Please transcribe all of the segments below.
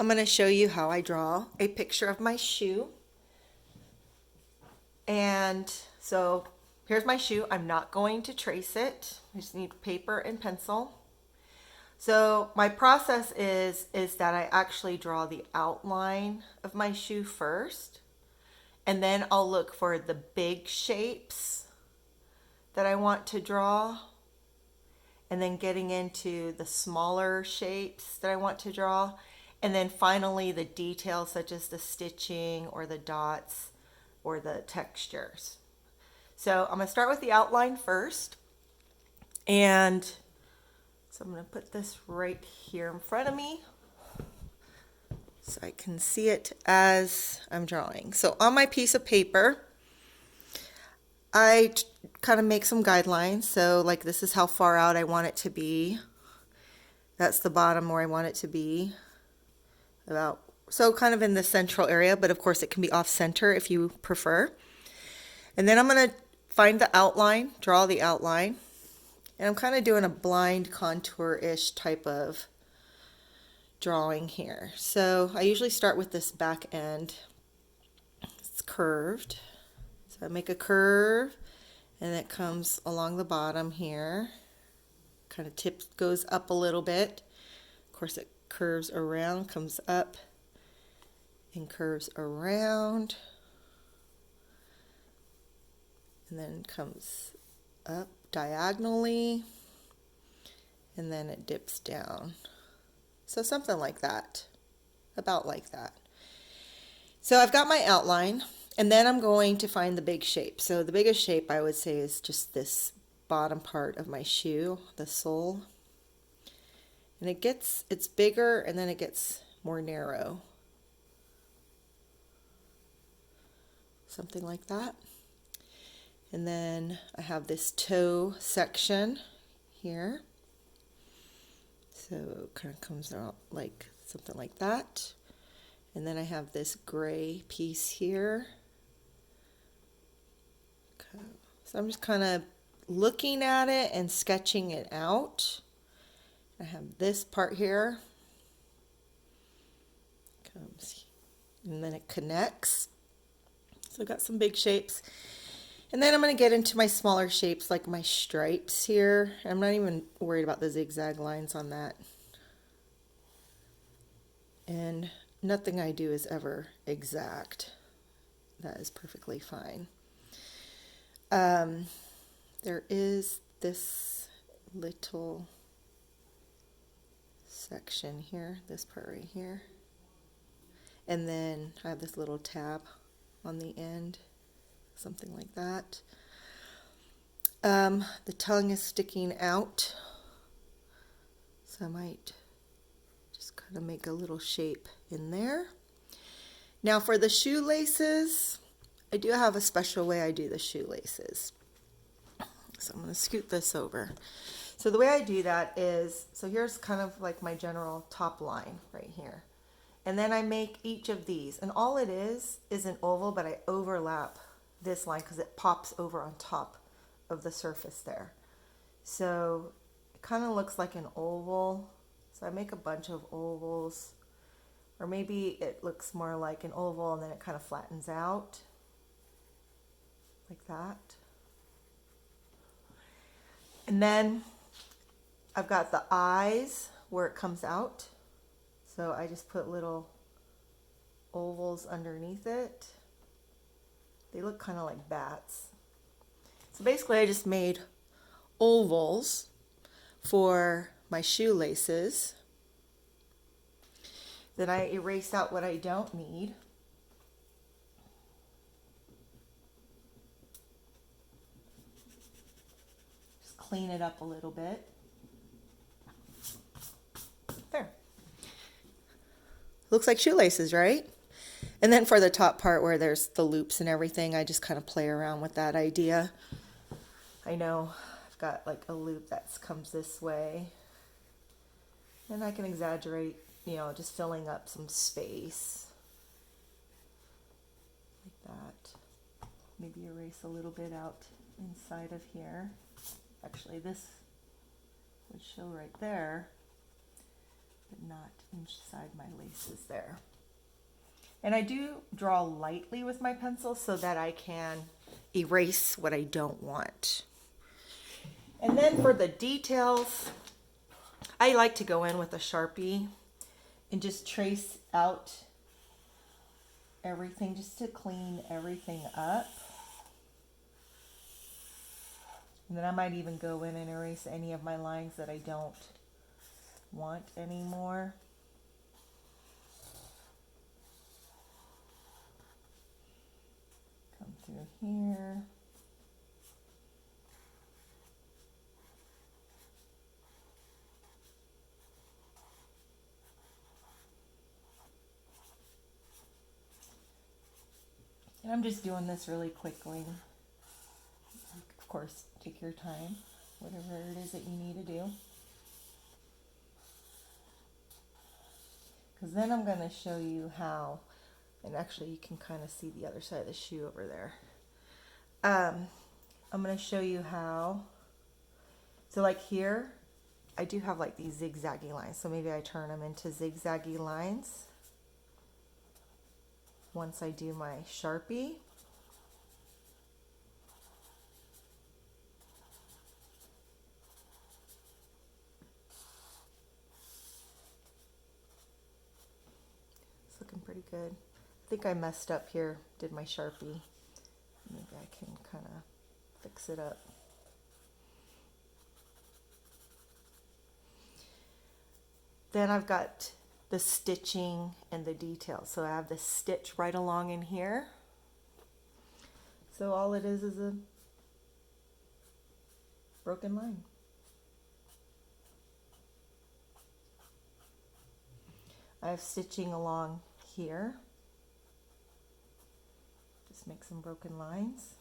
I'm going to show you how I draw a picture of my shoe. And so here's my shoe. I'm not going to trace it. I just need paper and pencil. So my process is that I actually draw the outline of my shoe first, and then I'll look for the big shapes that I want to draw, and then getting into the smaller shapes that I want to draw, and then finally the details such as the stitching or the dots or the textures. So I'm going to start with the outline first, and so I'm going to put this right here in front of me so I can see it as I'm drawing. So on my piece of paper, I kind of make some guidelines. So like this is how far out I want it to be. That's the bottom where I want it to be. About so kind of in the central area, but of course it can be off center if you prefer. And then I'm going to find the outline, draw the outline. And I'm kind of doing a blind contour-ish type of drawing here. So I usually start with this back end. It's curved. So I make a curve and it comes along the bottom here. Kind of goes up a little bit. Of course it curves around, comes up and curves around. And then comes up diagonally, and then it dips down. So something like that, about like that. So I've got my outline, and then I'm going to find the big shape. So the biggest shape I would say is just this bottom part of my shoe, the sole. And it's bigger and then it gets more narrow. Something like that. And then I have this toe section here. So it kind of comes out like something like that. And then I have this gray piece here. Okay. So I'm just kind of looking at it and sketching it out. I have this part here. Comes, and then it connects. So I've got some big shapes. And then I'm going to get into my smaller shapes like my stripes here. I'm not even worried about the zigzag lines on that. And nothing I do is ever exact. That is perfectly fine. There is this little section here, this part right here. And then I have this little tab on the end. Something like that. The tongue is sticking out, so I might just kind of make a little shape in there. Now for the shoelaces, I do have a special way I do the shoelaces. So I'm going to scoot this over. So the way I do that is, so here's kind of like my general top line right here. And then I make each of these, and all it is an oval, but I overlap this line because it pops over on top of the surface there. So it kind of looks like an oval. So I make a bunch of ovals, or maybe it looks more like an oval and then it kind of flattens out like that. And then I've got the eyes where it comes out. So I just put little ovals underneath it. They look kind of like bats. So basically I just made ovals for my shoelaces. Then I erased out what I don't need. Just clean it up a little bit. There. Looks like shoelaces, right? And then for the top part where there's the loops and everything, I just kind of play around with that idea. I know I've got like a loop that comes this way. And I can exaggerate, just filling up some space. Like that. Maybe erase a little bit out inside of here. Actually, this would show right there, but not dot inside my laces there. And I do draw lightly with my pencil so that I can erase what I don't want. And then for the details, I like to go in with a Sharpie and just trace out everything just to clean everything up. And then I might even go in and erase any of my lines that I don't want anymore. Come through here. And I'm just doing this really quickly. Of course, take your time, whatever it is that you need to do. Because then I'm going to show you how, and actually you can kind of see the other side of the shoe over there. I'm going to show you how, so like here, I do have like these zigzaggy lines, so maybe I turn them into zigzaggy lines once I do my Sharpie. It's looking pretty good. I think I messed up here, did my Sharpie. Maybe I can kind of fix it up. Then I've got the stitching and the details. So I have the stitch right along in here. So all it is a broken line. I have stitching along here. Just make some broken lines.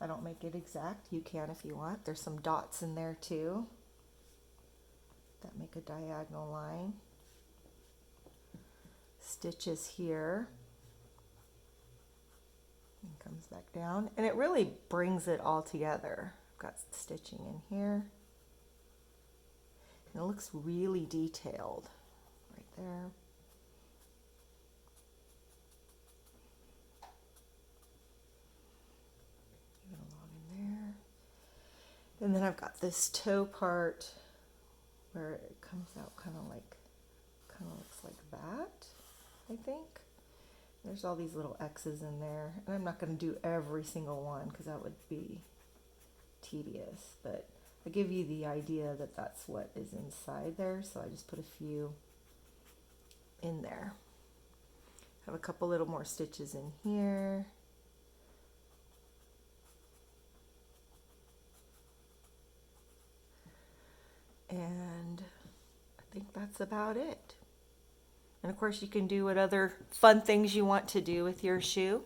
I don't make it exact. You can if you want. There's some dots in there too that make a diagonal line. Stitches here. And comes back down. And it really brings it all together. I've got stitching in here. And it looks really detailed right there. Even along in there. And then I've got this toe part where it comes out kind of looks like that, I think. There's all these little X's in there. And I'm not going to do every single one because that would be tedious. But I give you the idea that that's what is inside there. So I just put a few in there. Have a couple little more stitches in here. And I think that's about it. And of course you can do what other fun things you want to do with your shoe.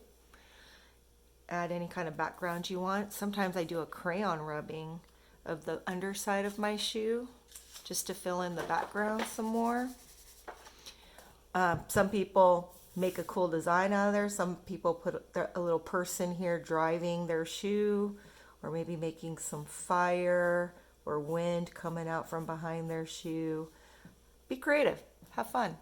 Add any kind of background you want. Sometimes I do a crayon rubbing of the underside of my shoe just to fill in the background some more. Some people make a cool design out of there. Some people put a little person here driving their shoe, or maybe making some fire or wind coming out from behind their shoe. Be creative. Have fun.